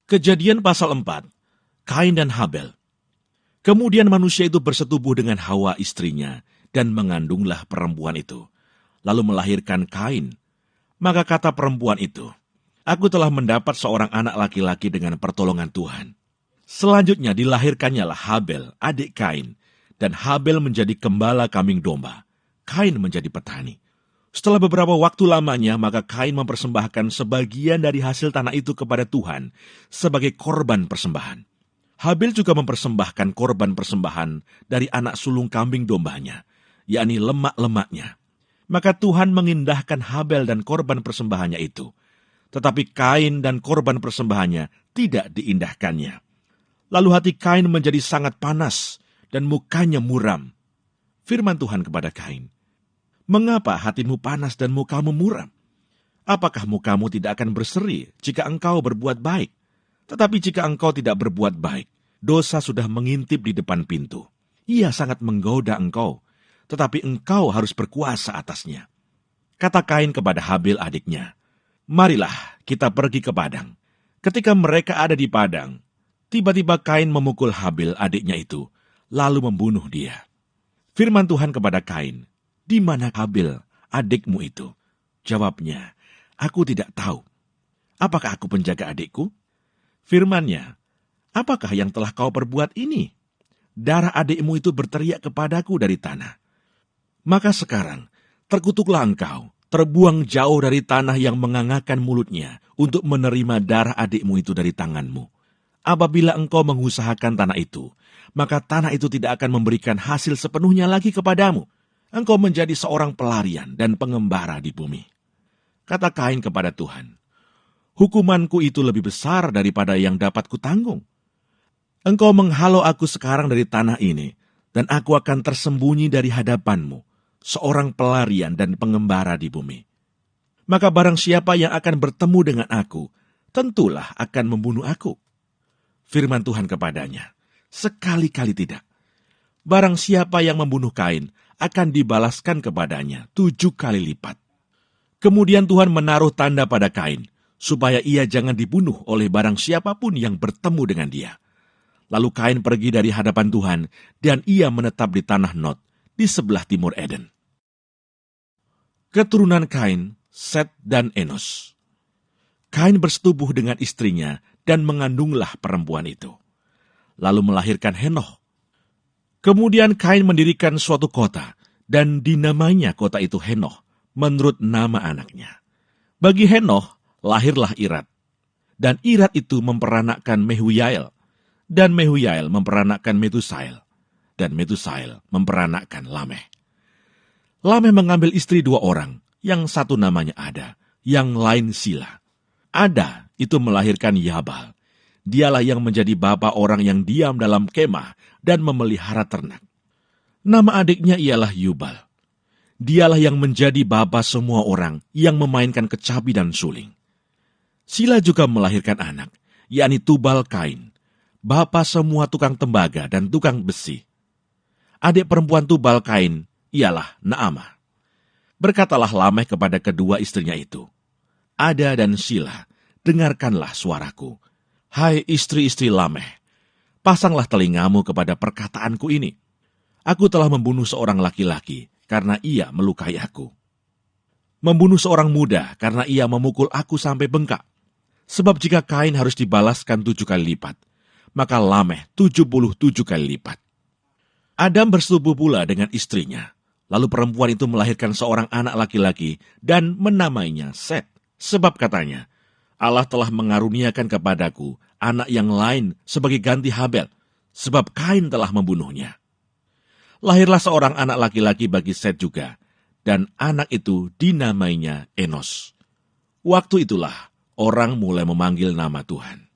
Kejadian pasal 4, Kain dan Habel. Kemudian manusia itu bersetubuh dengan Hawa istrinya, dan mengandunglah perempuan itu, lalu melahirkan Kain. Maka kata perempuan itu, "Aku telah mendapat seorang anak laki-laki dengan pertolongan Tuhan." Selanjutnya dilahirkannya Habel, adik Kain, dan Habel menjadi gembala kambing domba. Kain menjadi petani. Setelah beberapa waktu lamanya, maka Kain mempersembahkan sebagian dari hasil tanah itu kepada Tuhan sebagai korban persembahan. Habel juga mempersembahkan korban persembahan dari anak sulung kambing dombanya, yakni lemak-lemaknya. Maka Tuhan mengindahkan Habel dan korban persembahannya itu, tetapi Kain dan korban persembahannya tidak diindahkannya. Lalu hati Kain menjadi sangat panas dan mukanya muram. Firman Tuhan kepada Kain, "Mengapa hatimu panas dan mukamu muram? Apakah mukamu tidak akan berseri jika engkau berbuat baik? Tetapi jika engkau tidak berbuat baik, dosa sudah mengintip di depan pintu. Ia sangat menggoda engkau, tetapi engkau harus berkuasa atasnya." Kata Kain kepada Habel adiknya, "Marilah kita pergi ke padang." Ketika mereka ada di padang, tiba-tiba Kain memukul Habel adiknya itu, lalu membunuh dia. Firman Tuhan kepada Kain, "Di mana Habel, adikmu itu?" Jawabnya, "Aku tidak tahu." "Apakah aku penjaga adikku?" Firman-Nya, "Apakah yang telah kau perbuat ini? Darah adikmu itu berteriak kepadaku dari tanah. Maka sekarang, terkutuklah engkau, terbuang jauh dari tanah yang mengangakan mulutnya untuk menerima darah adikmu itu dari tanganmu. Apabila engkau mengusahakan tanah itu, maka tanah itu tidak akan memberikan hasil sepenuhnya lagi kepadamu. Engkau menjadi seorang pelarian dan pengembara di bumi." Kata Kain kepada Tuhan, "Hukumanku itu lebih besar daripada yang dapat kutanggung. Engkau menghalau aku sekarang dari tanah ini, dan aku akan tersembunyi dari hadapanmu, seorang pelarian dan pengembara di bumi. Maka barang siapa yang akan bertemu dengan aku, tentulah akan membunuh aku." Firman Tuhan kepadanya, "Sekali-kali tidak. Barang siapa yang membunuh Kain, akan dibalaskan kepadanya 7 kali lipat." Kemudian Tuhan menaruh tanda pada Kain, supaya ia jangan dibunuh oleh barang siapapun yang bertemu dengan dia. Lalu Kain pergi dari hadapan Tuhan, dan ia menetap di tanah Nod, di sebelah timur Eden. Keturunan Kain, Set dan Enos. Kain bersetubuh dengan istrinya, dan mengandunglah perempuan itu, lalu melahirkan Henoh. Kemudian Kain mendirikan suatu kota, dan dinamainya kota itu Henoh, menurut nama anaknya. Bagi Henoh lahirlah Irad, dan Irad itu memperanakkan Mehuyael, dan Mehuyael memperanakkan Metusael, dan Metusael memperanakkan Lameh. Lameh mengambil istri 2 orang, yang satu namanya Ada, yang lain Sila. Ada itu melahirkan Yabal. Dialah yang menjadi bapa orang yang diam dalam kemah dan memelihara ternak. Nama adiknya ialah Yubal. Dialah yang menjadi bapa semua orang yang memainkan kecapi dan suling. Sila juga melahirkan anak, yakni Tubal Kain, bapa semua tukang tembaga dan tukang besi. Adik perempuan Tubal Kain ialah Naamah. Berkatalah Lameh kepada kedua istrinya itu, "Ada dan Sila, dengarkanlah suaraku. Hai istri-istri Lameh, pasanglah telingamu kepada perkataanku ini. Aku telah membunuh seorang laki-laki karena ia melukai aku. Membunuh seorang muda karena ia memukul aku sampai bengkak. Sebab jika Kain harus dibalaskan 7 kali lipat, maka Lameh 77 kali lipat." Adam bersetubuh pula dengan istrinya. Lalu perempuan itu melahirkan seorang anak laki-laki dan menamainya Set. Sebab katanya, "Allah telah mengaruniakan kepadaku anak yang lain sebagai ganti Habel, sebab Kain telah membunuhnya." Lahirlah seorang anak laki-laki bagi Set juga, dan anak itu dinamainya Enos. Waktu itulah orang mulai memanggil nama Tuhan.